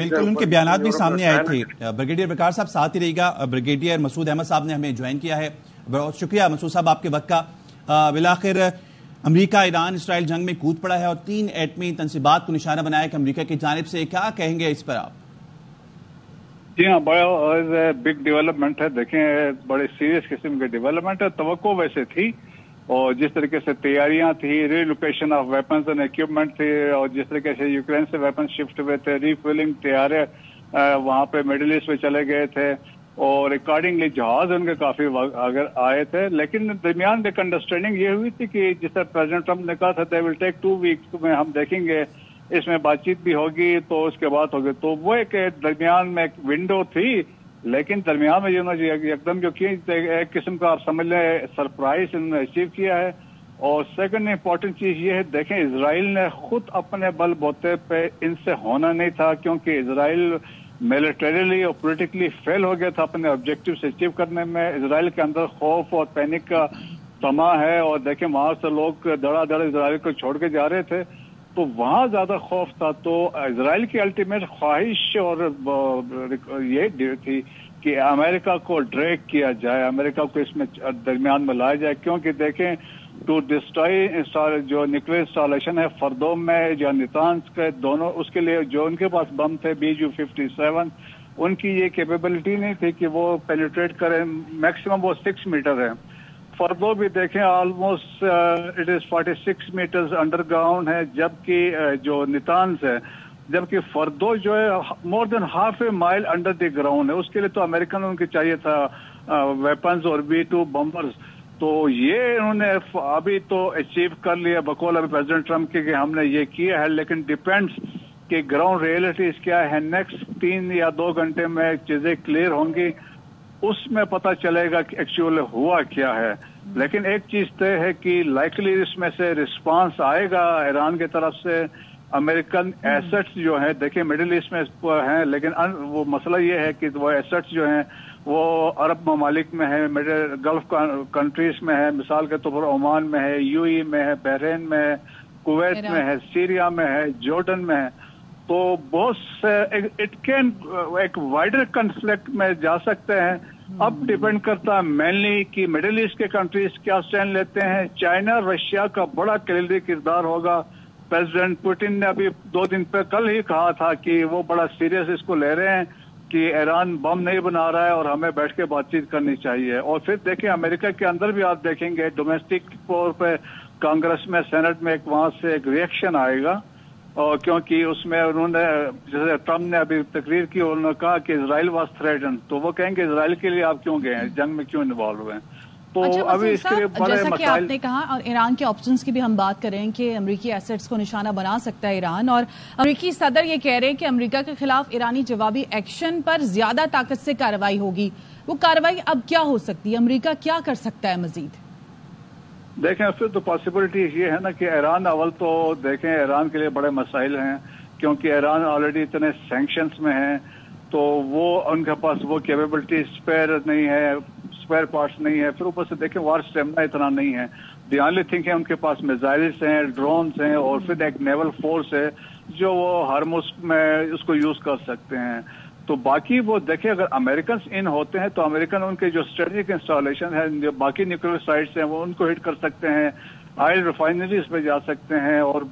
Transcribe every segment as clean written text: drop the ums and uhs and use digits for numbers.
बिल्कुल उनके बयानात भी सामने आए थे। ब्रिगेडियर वकार साहब साथ ही रहेगा। ब्रिगेडियर मसूद अहमद साहब ने हमें ज्वाइन किया है। बहुत शुक्रिया मसूद साहब आपके वक्त का। बिलाखिर अमरीका ईरान इसराइल जंग में कूद पड़ा है और 3 एटमी तनसीबात को निशाना बनाया कि अमरीका की जानिब से। क्या कहेंगे इस पर आप? जी हाँ, बड़ा बिग डेवलपमेंट है। देखें, बड़े सीरियस किस्म के डेवलपमेंट है। तवक्को वैसे थी और जिस तरीके से तैयारियां थी, relocation of weapons and equipment थी और जिस तरीके से यूक्रेन से वेपन शिफ्ट हुए थे, रीफिलिंग तैयारे वहां पे मिडिल ईस्ट में चले गए थे और अकॉर्डिंगली जहाज उनके काफी अगर आए थे। लेकिन दरमियान एक अंडरस्टैंडिंग ये हुई थी कि जिस तरह प्रेसिडेंट ट्रंप ने कहा था दे विल टेक 2 वीक्स में हम देखेंगे, इसमें बातचीत भी होगी तो उसके बाद होगी। तो वो एक दरमियान में एक विंडो थी, लेकिन दरमियान में जिन्होंने एकदम जो की एक किस्म का आप समझ लें सरप्राइज इन्होंने अचीव किया है। और सेकंड इंपॉर्टेंट चीज ये है, देखें इसराइल ने खुद अपने बल बोते पे इनसे होना नहीं था, क्योंकि इसराइल मिलिटरीली और पॉलिटिकली फेल हो गया था अपने ऑब्जेक्टिव से अचीव करने में। इसराइल के अंदर खौफ और पैनिक का समा है और देखें वहां से लोग धड़ाधड़ इसराइल को छोड़ के जा रहे थे, तो वहां ज्यादा खौफ था। तो इसराइल की अल्टीमेट ख्वाहिश और ये थी कि अमेरिका को ड्रैग किया जाए, अमेरिका को इसमें दरमियान में लाया जाए, क्योंकि देखें टू डिस्ट्रॉय जो न्यूक्लियर इंस्टॉलेशन है फर्दों में या नितान्स के दोनों, उसके लिए जो उनके पास बम थे BU-57, उनकी ये कैपेबिलिटी नहीं थी कि वो पेनिट्रेट करें। मैक्सिमम वो 6 मीटर है। फर्दो भी देखें almost it is 46 meters underground है, जबकि जो नितान्स है, जबकि फर्दो जो है more than half a mile under the ground है। उसके लिए तो अमेरिकन उनके चाहिए था वेपन्स और B-2 बम्बर्स। तो ये उन्होंने अभी तो अचीव कर लिया बकौल अभी प्रेसिडेंट ट्रंप के कि हमने ये किया है, लेकिन डिपेंड्स कि ग्राउंड रियलिटीज क्या है। नेक्स्ट 3 या 2 घंटे में चीजें क्लियर होंगी, उसमें पता चलेगा कि एक्चुअली हुआ क्या है। लेकिन एक चीज तय है कि लाइकली इसमें से रिस्पांस आएगा ईरान की तरफ से। अमेरिकन एसेट्स जो है, देखिए मिडिल ईस्ट में हैं, लेकिन वो मसला ये है कि वो एसेट्स जो हैं वो अरब ममालिक में है, गल्फ कंट्रीज में है, मिसाल के तौर पर ओमान में है, UAE में है, बहरीन में है, कुवैत में है, सीरिया में है, जॉर्डन में है। तो बहुत से इट कैन एक वाइडर कॉन्फ्लिक्ट में जा सकते हैं। अब डिपेंड करता है मेनली कि मिडिल ईस्ट के कंट्रीज क्या स्टैंड लेते हैं। चाइना रशिया का बड़ा कलीदी किरदार होगा। प्रेसिडेंट पुतिन ने अभी 2 दिन पे कल ही कहा था कि वो बड़ा सीरियस इसको ले रहे हैं कि ईरान बम नहीं बना रहा है और हमें बैठ के बातचीत करनी चाहिए। और फिर देखिए अमेरिका के अंदर भी आप देखेंगे डोमेस्टिक तौर पे कांग्रेस में सेनेट में वहां से एक रिएक्शन आएगा, और क्योंकि उसमें उन्होंने जैसे ट्रम्प ने अभी तकरीर की, उन्होंने कहा कि इसराइल वाज थ्रेटन, तो वो कहेंगे इसराइल के लिए आप क्यों गए हैं, जंग में क्यों इन्वॉल्व हुए हैं। तो अभी इसके लिए बड़े जैसा कि आपने कहा, और ईरान के ऑप्शंस की भी हम बात करें कि अमेरिकी एसेट्स को निशाना बना सकता है ईरान, और अमेरिकी सदर ये कह रहे हैं कि अमेरिका के खिलाफ ईरानी जवाबी एक्शन पर ज्यादा ताकत से कार्रवाई होगी। वो कार्रवाई अब क्या हो सकती है, अमेरिका क्या कर सकता है मजीद? देखें फिर तो पॉसिबिलिटी ये है ना कि ईरान अव्वल तो देखें ईरान के लिए बड़े मसाइल हैं, क्योंकि ईरान ऑलरेडी इतने सैंक्शंस में है, तो वो उनके पास वो कैपेबिलिटी स्पेयर नहीं है, स्पेयर पार्ट्स नहीं है। फिर ऊपर से देखें वार स्टेमिना इतना नहीं है। द ओनली थिंग है उनके पास मिसाइल्स हैं, ड्रोन्स हैं और फिर एक नेवल फोर्स है जो वो हार्मुज में उसको यूज कर सकते हैं। तो बाकी वो देखें अगर अमेरिकन इन होते हैं तो अमेरिकन उनके जो स्ट्रेटेजिक इंस्टॉलेशन है, जो बाकी न्यूक्लियर साइट्स हैं, वो उनको हिट कर सकते हैं, ऑयल रिफाइनरीज पे जा सकते हैं और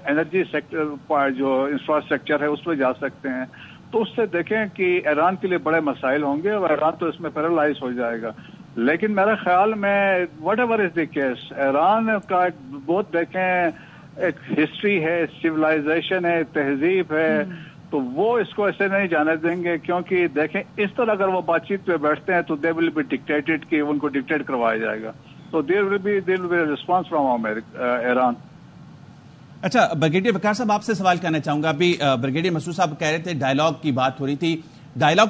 एनर्जी सेक्टर जो इंफ्रास्ट्रक्चर है उस पर जा सकते हैं। तो उससे देखें कि ईरान के लिए बड़े मसाइल होंगे और ईरान तो इसमें पैरालाइज हो जाएगा। लेकिन मेरे ख्याल में what ever is the case, Iran का बहुत देखें एक हिस्ट्री है, सिविलाइजेशन है, तहजीब है, तो वो इसको ऐसे नहीं जाने देंगे। क्योंकि देखें इस तरह अगर वो बातचीत पे बैठते हैं तो दे विल बी डिक्टेटेड, कि उनको डिक्टेट करवाया जाएगा। तो there will be response from Iran. अच्छा, ब्रिगेडियर वकार साहब आपसे सवाल करना चाहूंगा। अभी ब्रिगेडियर मसूद साहब कह रहे थे डायलॉग की बात हो रही थी, डायलॉग